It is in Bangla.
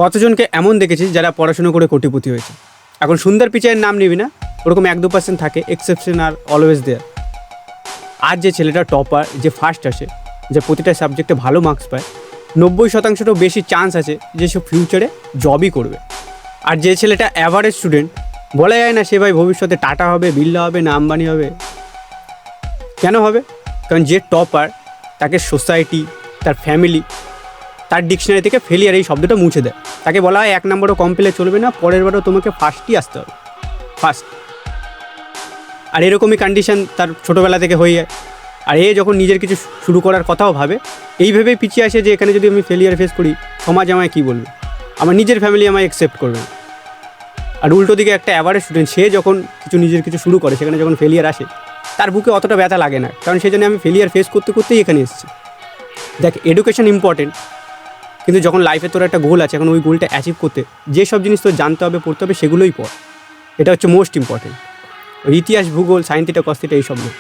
কতজনকে এমন দেখেছিস যারা পড়াশুনো করে কোটিপতি হয়েছে। এখন সুন্দর পিচাইয়ের নাম নিবি না, ওরকম 1-2% থাকে, এক্সেপশন আর অলওয়েজ দেয়ার। আর যে ছেলেটা টপার, যে ফার্স্ট আসে, যে প্রতিটা সাবজেক্টে ভালো মার্কস পায়, 90%-ও বেশি চান্স আছে যে সে ফিউচারে জবই করবে। আর যে ছেলেটা অ্যাভারেজ স্টুডেন্ট, বলা যায় না সে ভাই ভবিষ্যতে টাটা হবে, বিড়লা হবে না আম্বানি হবে। কেন হবে? কারণ যে টপার তাকে সোসাইটি, তার ফ্যামিলি, তার ডিকশনারি থেকে ফেলিয়ার এই শব্দটা মুছে দেয়। তাকে বলা হয় 1 নম্বরও কম পেলে চলবে না, পরের বারও তোমাকে ফার্স্টই আসতে হবে, ফার্স্ট। আর এরকমই কন্ডিশন তার ছোটোবেলা থেকে হয়ে যায়। আর এ যখন নিজের কিছু শুরু করার কথাও ভাবে, এই ভেবেই পিছিয়ে আসে যে এখানে যদি আমি ফেলিয়ার ফেস করি, সমাজ আমায় কী বলবে, আমার নিজের ফ্যামিলি আমায় অ্যাকসেপ্ট করবে না। আর উল্টো দিকে একটা অ্যাভারেজ স্টুডেন্ট, সে যখন নিজের কিছু শুরু করে, সেখানে যখন ফেলিয়ার আসে, তার বুকে অতটা ব্যথা লাগে না, কারণ সেই জন্য আমি ফেলিয়ার ফেস করতে করতেই এখানে এসেছি। দেখ, এডুকেশন ইম্পর্টেন্ট, কিন্তু যখন লাইফে তোর একটা গোল আছে, এখন ওই গোলটা অ্যাচিভ করতে যেসব জিনিস তোর জানতে হবে, পড়তে হবে, সেগুলোই পড়। এটা হচ্ছে মোস্ট ইম্পর্টেন্ট। ইতিহাস, ভূগোল, সায়েন্স থিটা, কস থিটা এইসব নয়।